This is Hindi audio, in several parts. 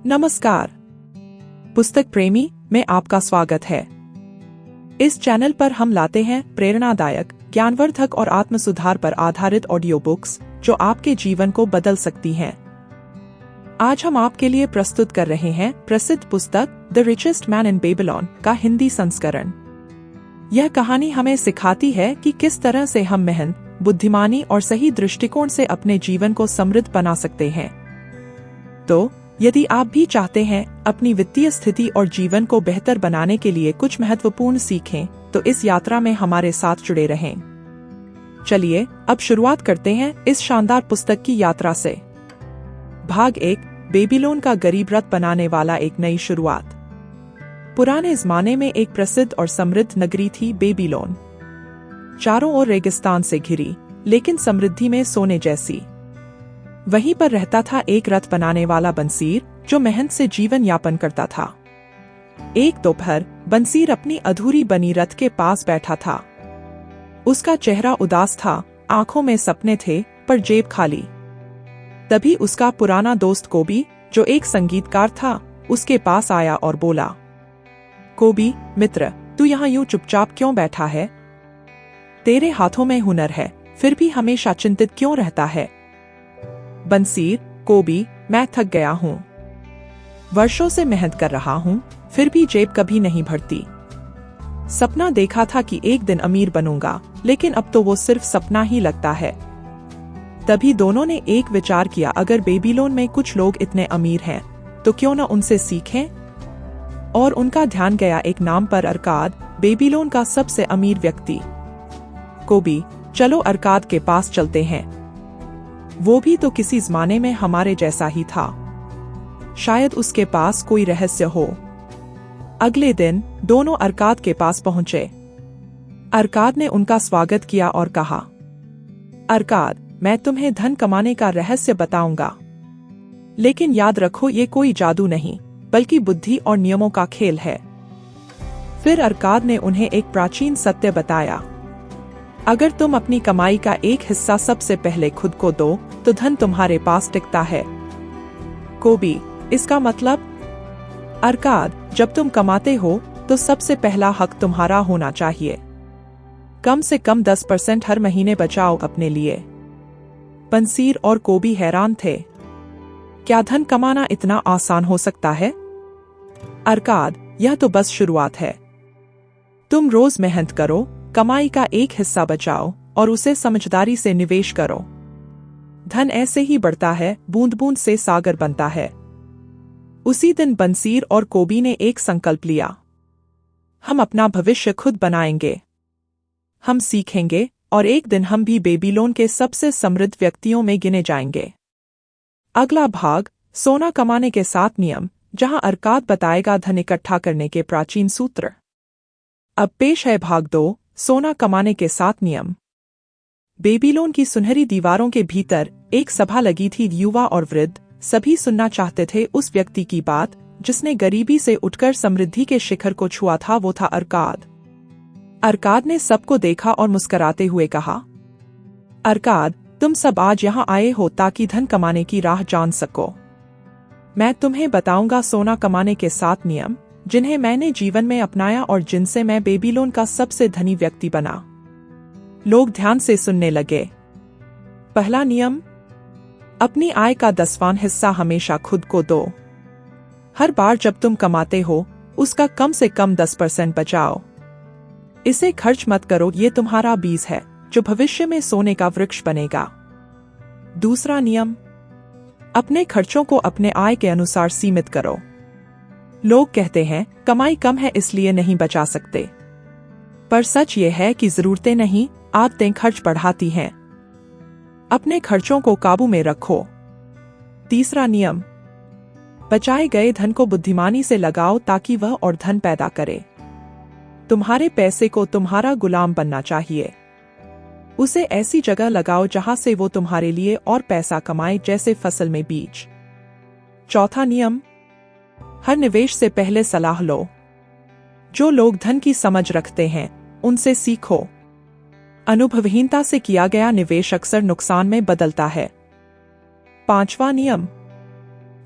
नमस्कार। पुस्तक प्रेमी में आपका स्वागत है। इस चैनल पर हम लाते हैं प्रेरणादायक, ज्ञानवर्धक और आत्मसुधार पर आधारित ऑडियो बुक्स जो आपके जीवन को बदल सकती हैं। आज हम आपके लिए प्रस्तुत कर रहे हैं प्रसिद्ध पुस्तक the richest man in Babylon का हिंदी संस्करण। यह कहानी हमें सिखाती है कि किस तरह से हम मेहनत, बुद्धिमानी और सही दृष्टिकोण से अपने जीवन को समृद्ध बना सकते हैं। तो यदि आप भी चाहते हैं अपनी वित्तीय स्थिति और जीवन को बेहतर बनाने के लिए कुछ महत्वपूर्ण सीखें, तो इस यात्रा में हमारे साथ जुड़े रहें। चलिए अब शुरुआत करते हैं इस शानदार पुस्तक की यात्रा से। भाग 1, बेबीलोन का गरीब रथ बनाने वाला एक नई शुरुआत। पुराने जमाने में एक प्रसिद्ध और समृद्ध नगरी थी बेबीलोन। चारों ओर रेगिस्तान से घिरी, लेकिन समृद्धि में सोने जैसी। वहीं पर रहता था एक रथ बनाने वाला बंसीर, जो मेहनत से जीवन यापन करता था। एक दोपहर बंसीर अपनी अधूरी बनी रथ के पास बैठा था। उसका चेहरा उदास था, आंखों में सपने थे पर जेब खाली। तभी उसका पुराना दोस्त कोबी, जो एक संगीतकार था, उसके पास आया और बोला, कोबी मित्र, तू यहाँ यूं चुपचाप क्यों बैठा है? तेरे हाथों में हुनर है, फिर भी हमेशा चिंतित क्यों रहता है? बंसीर, कोबी, मैं थक गया हूँ। वर्षों से मेहनत कर रहा हूँ, फिर भी जेब कभी नहीं भरती। सपना देखा था कि एक दिन अमीर बनूंगा, लेकिन अब तो वो सिर्फ सपना ही लगता है। तभी दोनों ने एक विचार किया, अगर बेबीलोन में कुछ लोग इतने अमीर हैं, तो क्यों न उनसे सीखें? और उनका ध्यान गया एक नाम पर, अरकाद, बेबीलोन का सबसे अमीर व्यक्ति। कोबी, चलो अरकाद के पास चलते हैं। वो भी तो किसी जमाने में हमारे जैसा ही था। शायद उसके पास कोई रहस्य हो। अगले दिन दोनों अरकाद के पास पहुंचे। अरकाद ने उनका स्वागत किया और कहा, अरकाद, मैं तुम्हें धन कमाने का रहस्य बताऊंगा। लेकिन याद रखो, ये कोई जादू नहीं, बल्कि बुद्धि और नियमों का खेल है। फिर अरकाद ने उन्हें एक प्राचीन सत्य बताया। अगर तुम अपनी कमाई का एक हिस्सा सबसे पहले खुद को दो, तो धन तुम्हारे पास टिकता है। कोबी, इसका मतलब? अरकाद, जब तुम कमाते हो तो सबसे पहला हक तुम्हारा होना चाहिए। कम से कम 10% हर महीने बचाओ अपने लिए। बंसीर और कोबी हैरान थे। क्या धन कमाना इतना आसान हो सकता है? अरकाद, यह तो बस शुरुआत है। तुम रोज मेहनत करो, कमाई का एक हिस्सा बचाओ और उसे समझदारी से निवेश करो। धन ऐसे ही बढ़ता है, बूंद बूंद से सागर बनता है। उसी दिन बंसीर और कोबी ने एक संकल्प लिया। हम अपना भविष्य खुद बनाएंगे। हम सीखेंगे और एक दिन हम भी बेबीलोन के सबसे समृद्ध व्यक्तियों में गिने जाएंगे। अगला भाग, सोना कमाने के 7 नियम, जहां अरकाद बताएगा धन इकट्ठा करने के प्राचीन सूत्र। अब पेश है भाग 2, सोना कमाने के 7 नियम। बेबीलोन की सुनहरी दीवारों के भीतर एक सभा लगी थी। युवा और वृद्ध सभी सुनना चाहते थे उस व्यक्ति की बात, जिसने गरीबी से उठकर समृद्धि के शिखर को छुआ था। वो था अरकाद। अरकाद ने सबको देखा और मुस्कुराते हुए कहा, अरकाद, तुम सब आज यहाँ आए हो ताकि धन कमाने की राह जान सको। मैं तुम्हें बताऊंगा सोना कमाने के 7 नियम, जिन्हें मैंने जीवन में अपनाया और जिनसे मैं बेबीलोन का सबसे धनी व्यक्ति बना। लोग ध्यान से सुनने लगे। पहला नियम, अपनी आय का 10वां हिस्सा हमेशा खुद को दो। हर बार जब तुम कमाते हो, उसका कम से कम 10% बचाओ। इसे खर्च मत करो, ये तुम्हारा बीज है जो भविष्य में सोने का वृक्ष बनेगा। दूसरा नियम, अपने खर्चों को अपने आय के अनुसार सीमित करो। लोग कहते हैं कमाई कम है इसलिए नहीं बचा सकते, पर सच ये है कि जरूरतें नहीं, आदतें खर्च बढ़ाती हैं। अपने खर्चों को काबू में रखो। तीसरा नियम, बचाए गए धन को बुद्धिमानी से लगाओ ताकि वह और धन पैदा करे। तुम्हारे पैसे को तुम्हारा गुलाम बनना चाहिए। उसे ऐसी जगह लगाओ जहां से वो तुम्हारे लिए और पैसा कमाए, जैसे फसल में बीज। चौथा नियम, हर निवेश से पहले सलाह लो। जो लोग धन की समझ रखते हैं, उनसे सीखो। अनुभवहीनता से किया गया निवेश अक्सर नुकसान में बदलता है। 5वां नियम,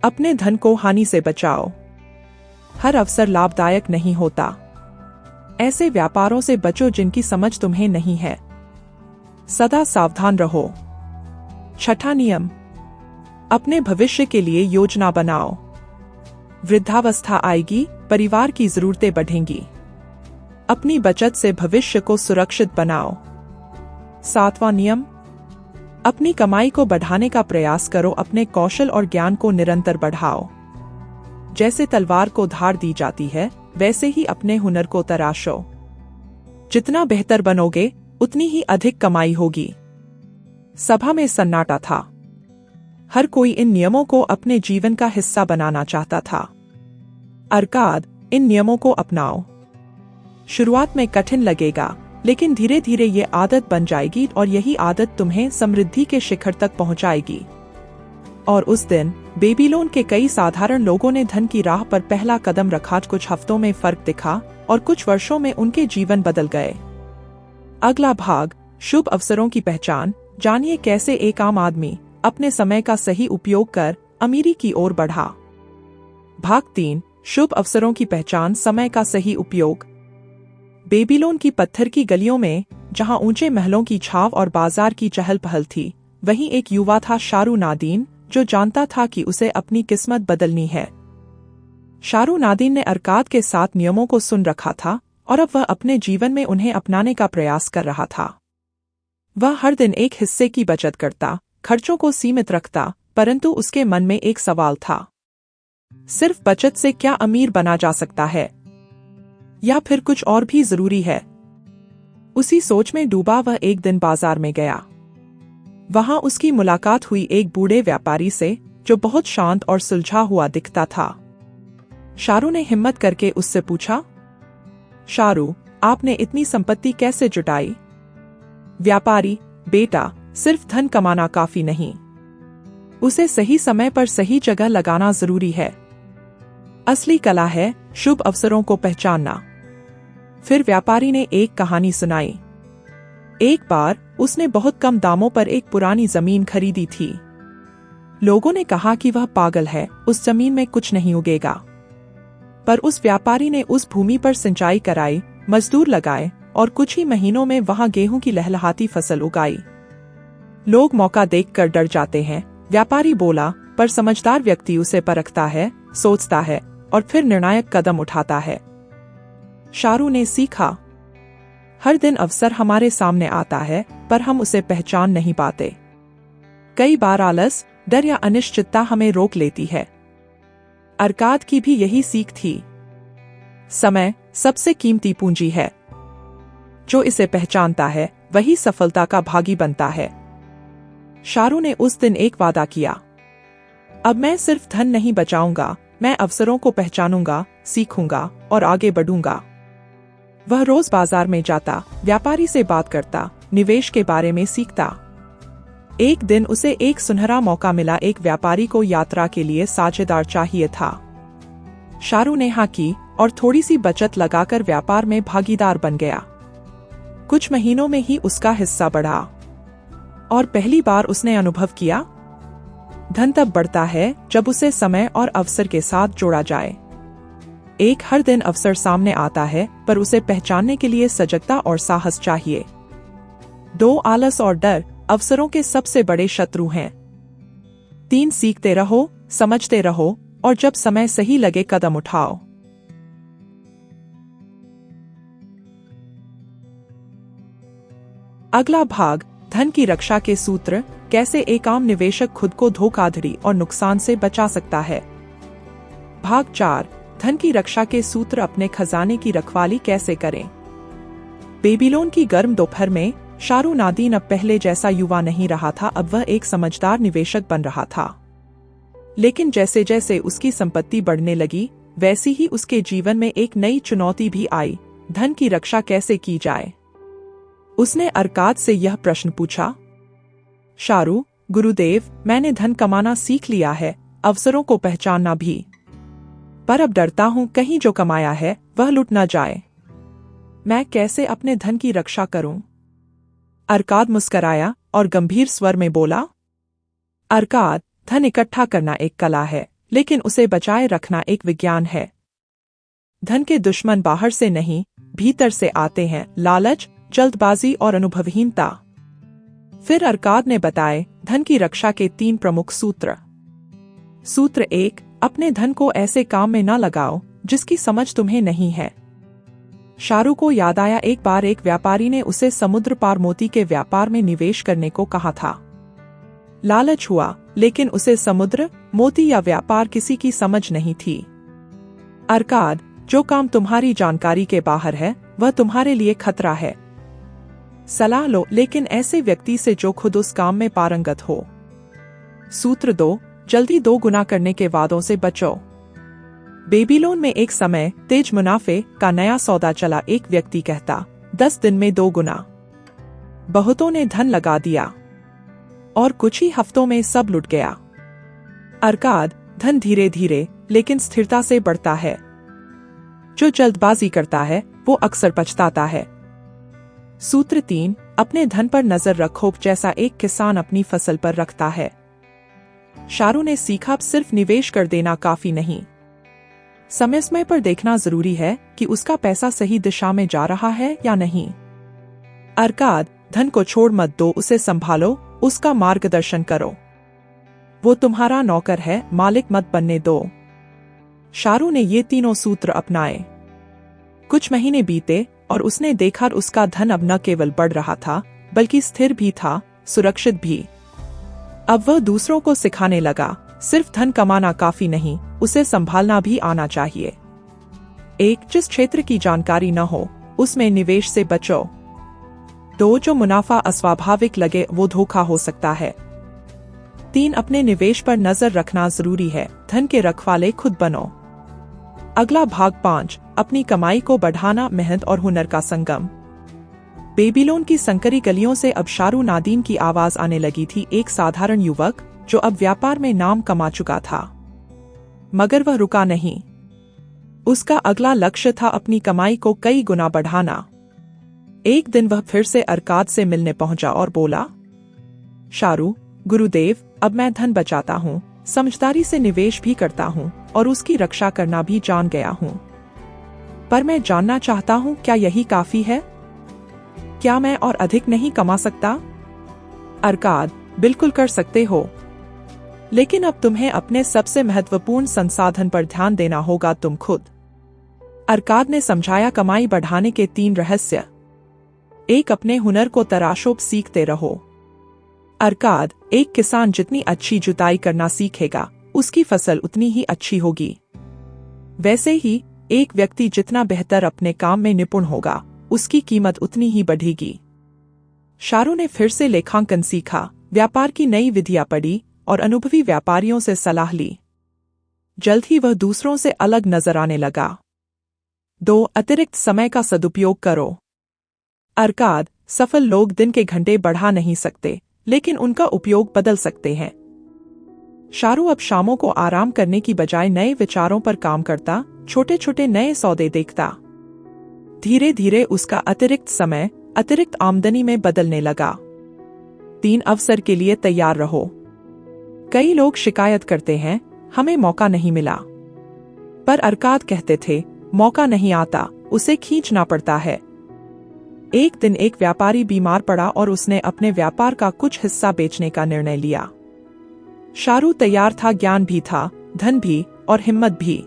अपने धन को हानि से बचाओ। हर अवसर लाभदायक नहीं होता। ऐसे व्यापारों से बचो जिनकी समझ तुम्हें नहीं है। सदा सावधान रहो। छठा नियम, अपने भविष्य के लिए योजना बनाओ। वृद्धावस्था आएगी, परिवार की जरूरतें बढ़ेंगी। अपनी बचत से भविष्य को सुरक्षित बनाओ। सातवां नियम, अपनी कमाई को बढ़ाने का प्रयास करो। अपने कौशल और ज्ञान को निरंतर बढ़ाओ। जैसे तलवार को धार दी जाती है, वैसे ही अपने हुनर को तराशो। जितना बेहतर बनोगे, उतनी ही अधिक कमाई होगी। सभा में सन्नाटा था। हर कोई इन नियमों को अपने जीवन का हिस्सा बनाना चाहता था। अर्काद, इन नियमों को अपनाओ। शुरुआत में कठिन लगेगा, लेकिन धीरे धीरे ये आदत बन जाएगी और यही आदत तुम्हें समृद्धि के शिखर तक पहुंचाएगी। और उस दिन बेबीलोन के कई साधारण लोगों ने धन की राह पर पहला कदम रखा। कुछ हफ्तों में फर्क दिखा और कुछ वर्षों में उनके जीवन बदल गए। अगला भाग, शुभ अवसरों की पहचान। जानिए कैसे एक आम आदमी अपने समय का सही उपयोग कर अमीरी की ओर बढ़ा। भाग 3, शुभ अवसरों की पहचान, समय का सही उपयोग। बेबीलोन की पत्थर की गलियों में, जहां ऊंचे महलों की छाव और बाजार की चहल पहल थी, वहीं एक युवा था, शारू-नादीन, जो जानता था कि उसे अपनी किस्मत बदलनी है। शारू-नादीन ने अर्काद के 7 नियमों को सुन रखा था और अब वह अपने जीवन में उन्हें अपनाने का प्रयास कर रहा था। वह हर दिन एक हिस्से की बचत करता, खर्चों को सीमित रखता, परंतु उसके मन में एक सवाल था। सिर्फ बचत से क्या अमीर बना जा सकता है, या फिर कुछ और भी जरूरी है? उसी सोच में डूबा वह एक दिन बाजार में गया। वहां उसकी मुलाकात हुई एक बूढ़े व्यापारी से, जो बहुत शांत और सुलझा हुआ दिखता था। शारू ने हिम्मत करके उससे पूछा, शारू, आपने इतनी संपत्ति कैसे जुटाई? व्यापारी, बेटा, सिर्फ धन कमाना काफी नहीं, उसे सही समय पर सही जगह लगाना जरूरी है। असली कला है शुभ अवसरों को पहचानना। फिर व्यापारी ने एक कहानी सुनाई। एक बार उसने बहुत कम दामों पर एक पुरानी जमीन खरीदी थी। लोगों ने कहा कि वह पागल है, उस जमीन में कुछ नहीं उगेगा। पर उस व्यापारी ने उस भूमि पर सिंचाई कराई, मजदूर लगाए और कुछ ही महीनों में वहां गेहूं की लहलहाती फसल उगाई। लोग मौका देखकर डर जाते हैं, व्यापारी बोला, पर समझदार व्यक्ति उसे परखता है, सोचता है और फिर निर्णायक कदम उठाता है। शारू ने सीखा, हर दिन अवसर हमारे सामने आता है, पर हम उसे पहचान नहीं पाते। कई बार आलस, डर या अनिश्चितता हमें रोक लेती है। अर्काद की भी यही सीख थी। समय सबसे कीमती पूंजी है। जो इसे पहचानता है, वही सफलता का भागी बनता है। शारू ने उस दिन एक वादा किया, अब मैं सिर्फ धन नहीं बचाऊंगा, मैं अवसरों को पहचानूंगा, सीखूंगा और आगे बढ़ूंगा। वह रोज बाजार में जाता, व्यापारी से बात करता, निवेश के बारे में सीखता। एक दिन उसे एक सुनहरा मौका मिला। एक व्यापारी को यात्रा के लिए साझेदार चाहिए था। शारू ने हाँ की और थोड़ी सी बचत लगाकर व्यापार में भागीदार बन गया। कुछ महीनों में ही उसका हिस्सा बढ़ा और पहली बार उसने अनुभव किया, धन तब बढ़ता है जब उसे समय और अवसर के साथ जोड़ा जाए। एक हर दिन अवसर सामने आता है, पर उसे पहचानने के लिए सजगता और साहस चाहिए। 2 आलस और डर अवसरों के सबसे बड़े शत्रु हैं। 3 सीखते रहो, समझते रहो और जब समय सही लगे कदम उठाओ। अगला भाग, धन की रक्षा के सूत्र। कैसे एक आम निवेशक खुद को धोखाधड़ी और नुकसान से बचा सकता है। भाग 4, धन की रक्षा के सूत्र। अपने खजाने की रखवाली कैसे करें। बेबीलोन की गर्म दोपहर में शारू-नादीन अब पहले जैसा युवा नहीं रहा था। अब वह एक समझदार निवेशक बन रहा था। लेकिन जैसे जैसे उसकी संपत्ति बढ़ने लगी, वैसी ही उसके जीवन में एक नई चुनौती भी आई। धन की रक्षा कैसे की जाए। उसने अर्काद से यह प्रश्न पूछा, शारू, गुरुदेव, मैंने धन कमाना सीख लिया है, अवसरों को पहचानना भी, पर अब डरता हूं कहीं जो कमाया है वह लुट न जाए। मैं कैसे अपने धन की रक्षा करूं। अर्काद मुस्कराया और गंभीर स्वर में बोला, अर्काद, धन इकट्ठा करना एक कला है, लेकिन उसे बचाए रखना एक विज्ञान है। धन के दुश्मन बाहर से नहीं, भीतर से आते हैं, लालच, जल्दबाजी और अनुभवहीनता। फिर अरकाद ने बताए धन की रक्षा के 3 प्रमुख सूत्र। सूत्र 1, अपने धन को ऐसे काम में न लगाओ जिसकी समझ तुम्हें नहीं है। शाहरुख को याद आया एक बार एक व्यापारी ने उसे समुद्र पार मोती के व्यापार में निवेश करने को कहा था। लालच हुआ, लेकिन उसे समुद्र, मोती या व्यापार किसी की समझ नहीं थी। अरकाद, जो काम तुम्हारी जानकारी के बाहर है वह तुम्हारे लिए खतरा है। सलाह लो, लेकिन ऐसे व्यक्ति से जो खुद उस काम में पारंगत हो। सूत्र 2, जल्दी 2 गुना करने के वादों से बचो। बेबीलोन में एक समय तेज मुनाफे का नया सौदा चला। एक व्यक्ति कहता, 10 दिन में 2 गुना। बहुतों ने धन लगा दिया और कुछ ही हफ्तों में सब लुट गया। अरकाद, धन धीरे धीरे लेकिन स्थिरता से बढ़ता है। जो जल्दबाजी करता है वो अक्सर पछताता है। सूत्र 3, अपने धन पर नजर रखो जैसा एक किसान अपनी फसल पर रखता है। शाहरुख ने सीखा सिर्फ निवेश कर देना काफी नहीं, समय समय पर देखना जरूरी है कि उसका पैसा सही दिशा में जा रहा है या नहीं। अरकाद, धन को छोड़ मत दो, उसे संभालो, उसका मार्गदर्शन करो। वो तुम्हारा नौकर है, मालिक मत बनने दो। शाहरुख ने ये तीनों सूत्र अपनाए। कुछ महीने बीते और उसने देखा उसका धन अब न केवल बढ़ रहा था बल्कि स्थिर भी था, सुरक्षित भी। अब वह दूसरों को सिखाने लगा, सिर्फ धन कमाना काफी नहीं, उसे संभालना भी आना चाहिए। 1, जिस क्षेत्र की जानकारी न हो उसमें निवेश से बचो। 2, जो मुनाफा अस्वाभाविक लगे वो धोखा हो सकता है। 3, अपने निवेश पर नजर रखना जरूरी है, धन के रखवाले खुद बनो। अगला भाग 5, अपनी कमाई को बढ़ाना, मेहनत और हुनर का संगम। बेबीलोन की संकरी गलियों से अब शाहरुख नादीन की आवाज आने लगी थी। एक साधारण युवक जो अब व्यापार में नाम कमा चुका था, मगर वह रुका नहीं। उसका अगला लक्ष्य था अपनी कमाई को कई गुना बढ़ाना। एक दिन वह फिर से अरकाद से मिलने पहुंचा और बोला, शाहरुख, गुरुदेव, अब मैं धन बचाता हूँ, समझदारी से निवेश भी करता हूँ और उसकी रक्षा करना भी जान गया हूँ। पर मैं जानना चाहता हूँ, क्या यही काफी है? क्या मैं और अधिक नहीं कमा सकता? अरकाद, बिल्कुल कर सकते हो, लेकिन अब तुम्हें अपने सबसे महत्वपूर्ण संसाधन पर ध्यान देना होगा, तुम खुद। अरकाद ने समझाया, कमाई बढ़ाने के 3 रहस्य। 1, अपने हुनर को तराशो, सीखते रहो। अरकाद, एक किसान जितनी अच्छी जुताई करना सीखेगा उसकी फसल उतनी ही अच्छी होगी। वैसे ही एक व्यक्ति जितना बेहतर अपने काम में निपुण होगा उसकी कीमत उतनी ही बढ़ेगी। शाहरुख ने फिर से लेखांकन सीखा, व्यापार की नई विधियां पढ़ी और अनुभवी व्यापारियों से सलाह ली। जल्द ही वह दूसरों से अलग नजर आने लगा। 2, अतिरिक्त समय का सदुपयोग करो। अरकाद, सफल लोग दिन के घंटे बढ़ा नहीं सकते, लेकिन उनका उपयोग बदल सकते हैं। शाहरुख अब शामों को आराम करने की बजाय नए विचारों पर काम करता, छोटे छोटे नए सौदे देखता। धीरे धीरे उसका अतिरिक्त समय अतिरिक्त आमदनी में बदलने लगा। 3, अवसर के लिए तैयार रहो। कई लोग शिकायत करते हैं, हमें मौका नहीं मिला। पर अरकाद कहते थे, मौका नहीं आता, उसे खींचना पड़ता है। एक दिन एक व्यापारी बीमार पड़ा और उसने अपने व्यापार का कुछ हिस्सा बेचने का निर्णय लिया। शाहरुख तैयार था, ज्ञान भी था, धन भी और हिम्मत भी।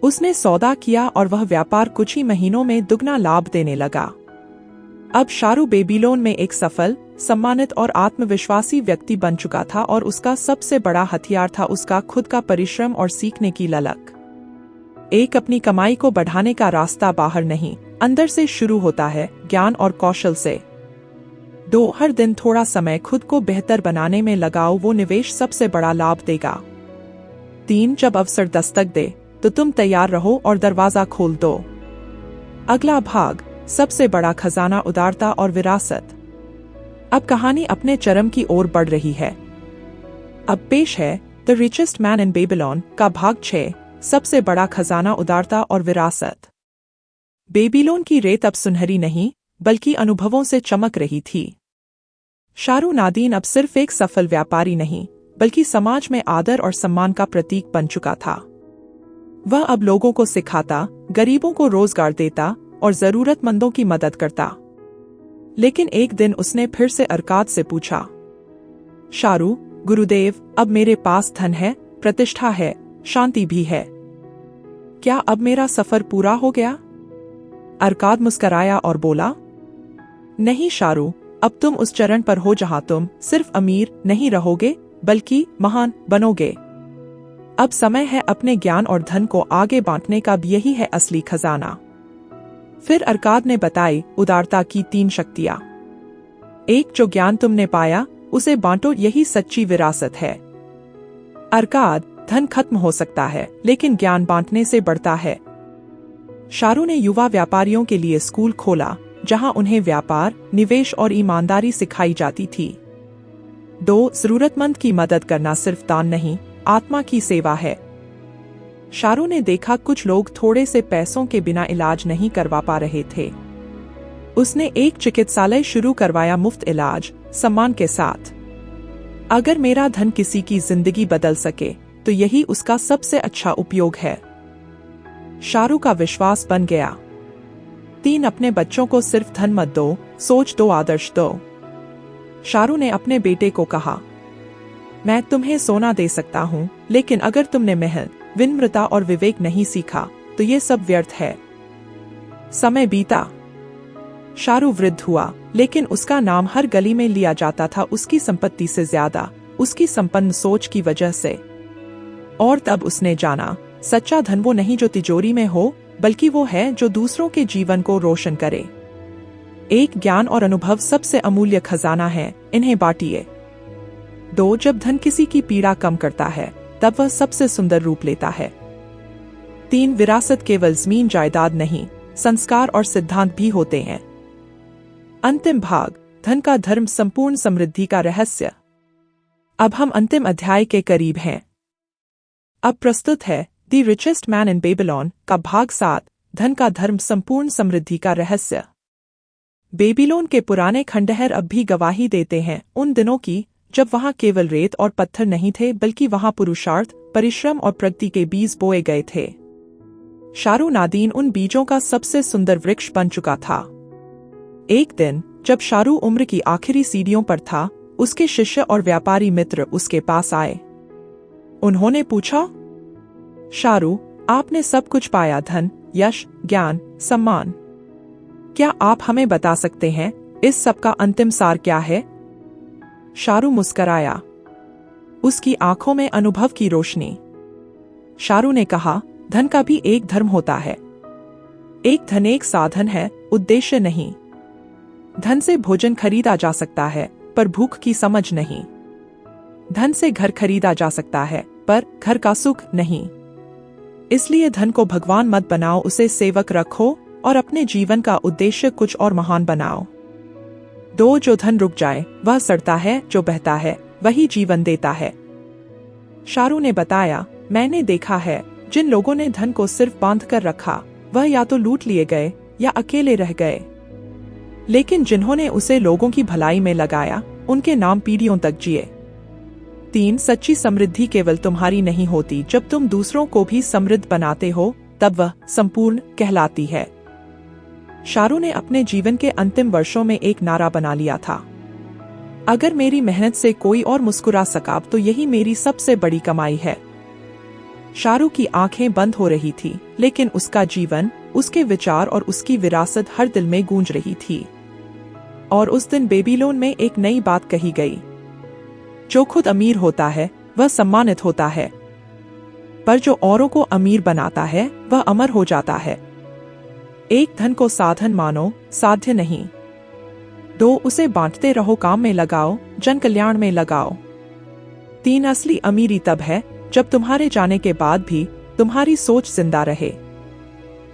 उसने सौदा किया और वह व्यापार कुछ ही महीनों में दुगना लाभ देने लगा। अब शाहरुख बेबीलोन में एक सफल, सम्मानित और आत्मविश्वासी व्यक्ति बन चुका था और उसका सबसे बड़ा हथियार था उसका खुद का परिश्रम और सीखने की ललक। 1, अपनी कमाई को बढ़ाने का रास्ता बाहर नहीं, अंदर से शुरू होता है, ज्ञान और कौशल से। 2, हर दिन थोड़ा समय खुद को बेहतर बनाने में लगाओ, वो निवेश सबसे बड़ा लाभ देगा। 3, जब अवसर दस्तक दे तो तुम तैयार रहो और दरवाजा खोल दो। अगला भाग, सबसे बड़ा खजाना, उदारता और विरासत। अब कहानी अपने चरम की ओर बढ़ रही है। अब पेश है the richest man in Babylon का भाग 6, सबसे बड़ा खजाना, उदारता और विरासत। बेबीलोन की रेत अब सुनहरी नहीं बल्कि अनुभवों से चमक रही थी। शाहरुख नादीन अब सिर्फ एक सफल व्यापारी नहीं बल्कि समाज में आदर और सम्मान का प्रतीक बन चुका था। वह अब लोगों को सिखाता, गरीबों को रोजगार देता और जरूरतमंदों की मदद करता। लेकिन एक दिन उसने फिर से अर्काद से पूछा, शारू, गुरुदेव, अब मेरे पास धन है, प्रतिष्ठा है, शांति भी है। क्या अब मेरा सफर पूरा हो गया? अर्काद मुस्कराया और बोला, नहीं शारू, अब तुम उस चरण पर हो जहां तुम सिर्फ अमीर नहीं रहोगे बल्कि महान बनोगे। अब समय है अपने ज्ञान और धन को आगे बांटने का, भी यही है असली खजाना। फिर अर्काद ने बताई उदारता की 3 शक्तियां। 1, जो ज्ञान तुमने पाया उसे बांटो, यही सच्ची विरासत है। अर्काद, धन खत्म हो सकता है लेकिन ज्ञान बांटने से बढ़ता है। शारू ने युवा व्यापारियों के लिए स्कूल खोला जहां उन्हें व्यापार, निवेश और ईमानदारी सिखाई जाती थी। 2, जरूरतमंद की मदद करना सिर्फ दान नहीं, आत्मा की सेवा है। शारू ने देखा कुछ लोग थोड़े से पैसों के बिना इलाज नहीं करवा पा रहे थे। उसने एक चिकित्सालय शुरू करवाया, मुफ्त इलाज, सम्मान के साथ। अगर मेरा धन किसी की जिंदगी बदल सके तो यही उसका सबसे अच्छा उपयोग है। शारू का विश्वास बन गया। 3, अपने बच्चों को सिर्फ धन मत दो, सोच दो, आदर्श दो। शारू ने अपने बेटे को कहा, मैं तुम्हें सोना दे सकता हूं, लेकिन अगर तुमने मेहनत, विनम्रता और विवेक नहीं सीखा तो ये सब व्यर्थ है। समय बीता। शारू वृद्ध हुआ, लेकिन उसका नाम हर गली में लिया जाता था, उसकी संपत्ति से ज्यादा उसकी संपन्न सोच की वजह से। और तब उसने जाना, सच्चा धन वो नहीं जो तिजोरी में हो, बल्कि वो है जो दूसरों के जीवन को रोशन करे। 1, ज्ञान और अनुभव सबसे अमूल्य खजाना है, इन्हें बांटिए। 2, जब धन किसी की पीड़ा कम करता है तब वह सबसे सुंदर रूप लेता है। 3, विरासत केवल जमीन जायदाद नहीं, संस्कार और सिद्धांत भी होते हैं। अंतिम भाग, धन का धर्म, संपूर्ण समृद्धि का रहस्य। अब हम अंतिम अध्याय के करीब हैं। अब प्रस्तुत है the richest man in Babylon का भाग 7, धन का धर्म, संपूर्ण समृद्धि का रहस्य। बेबीलोन के पुराने खंडहर अब भी गवाही देते हैं उन दिनों की जब वहां केवल रेत और पत्थर नहीं थे, बल्कि वहां पुरुषार्थ, परिश्रम और प्रगति के बीज बोए गए थे। शारू नादीन उन बीजों का सबसे सुंदर वृक्ष बन चुका था। एक दिन जब शारू उम्र की आखिरी सीढ़ियों पर था, उसके शिष्य और व्यापारी मित्र उसके पास आए। उन्होंने पूछा, शारू, आपने सब कुछ पाया, धन, यश, ज्ञान, सम्मान। क्या आप हमें बता सकते हैं इस सब का अंतिम सार क्या है? शारू मुस्कराया, उसकी आंखों में अनुभव की रोशनी। शारू ने कहा, धन का भी एक धर्म होता है। एक धन एक साधन है, उद्देश्य नहीं। धन से भोजन खरीदा जा सकता है, पर भूख की समझ नहीं। धन से घर खरीदा जा सकता है, पर घर का सुख नहीं। इसलिए धन को भगवान मत बनाओ, उसे सेवक रखो और अपने जीवन का उद्देश्य कुछ और महान बनाओ। 2, जो धन रुक जाए वह सड़ता है, जो बहता है वही जीवन देता है। शारू ने बताया, मैंने देखा है जिन लोगों ने धन को सिर्फ बांध कर रखा वह या तो लूट लिए गए या अकेले रह गए, लेकिन जिन्होंने उसे लोगों की भलाई में लगाया उनके नाम पीढ़ियों तक जिए। 3, सच्ची समृद्धि केवल तुम्हारी नहीं होती, जब तुम दूसरों को भी समृद्ध बनाते हो तब वह संपूर्ण कहलाती है। शारू ने अपने जीवन के अंतिम वर्षों में एक नारा बना लिया था, अगर मेरी मेहनत से कोई और मुस्कुरा सका तो यही मेरी सबसे बड़ी कमाई है। शारू की आंखें बंद हो रही थी, लेकिन उसका जीवन, उसके विचार और उसकी विरासत हर दिल में गूंज रही थी। और उस दिन बेबीलोन में एक नई बात कही गई, जो खुद अमीर होता है वह सम्मानित होता है, पर जो औरों को अमीर बनाता है वह अमर हो जाता है। 1, धन को साधन मानो, साध्य नहीं। 2, उसे बांटते रहो, काम में लगाओ, जन कल्याण में लगाओ। 3, असली अमीरी तब है जब तुम्हारे जाने के बाद भी तुम्हारी सोच जिंदा रहे।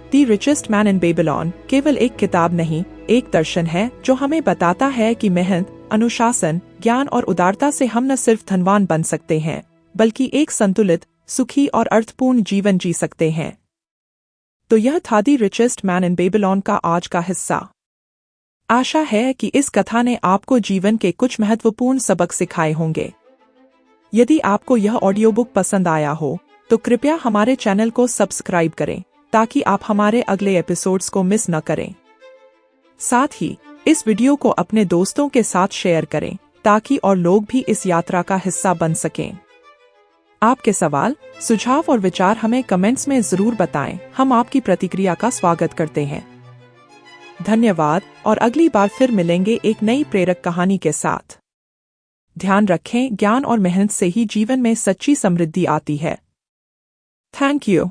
The richest man in Babylon केवल एक किताब नहीं, एक दर्शन है जो हमें बताता है कि मेहनत, अनुशासन, ज्ञान और उदारता से हम न सिर्फ धनवान बन सकते हैं, बल्कि एक संतुलित, सुखी और अर्थपूर्ण जीवन जी सकते हैं। तो यह था the richest man in Babylon का आज का हिस्सा। आशा है कि इस कथा ने आपको जीवन के कुछ महत्वपूर्ण सबक सिखाए होंगे। यदि आपको यह ऑडियो बुक पसंद आया हो तो कृपया हमारे चैनल को सब्सक्राइब करें ताकि आप हमारे अगले एपिसोड्स को मिस न करें। साथ ही इस वीडियो को अपने दोस्तों के साथ शेयर करें ताकि और लोग भी इस यात्रा का हिस्सा बन सकें। आपके सवाल, सुझाव और विचार हमें कमेंट्स में जरूर बताएं। हम आपकी प्रतिक्रिया का स्वागत करते हैं। धन्यवाद और अगली बार फिर मिलेंगे एक नई प्रेरक कहानी के साथ। ध्यान रखें, ज्ञान और मेहनत से ही जीवन में सच्ची समृद्धि आती है। Thank you.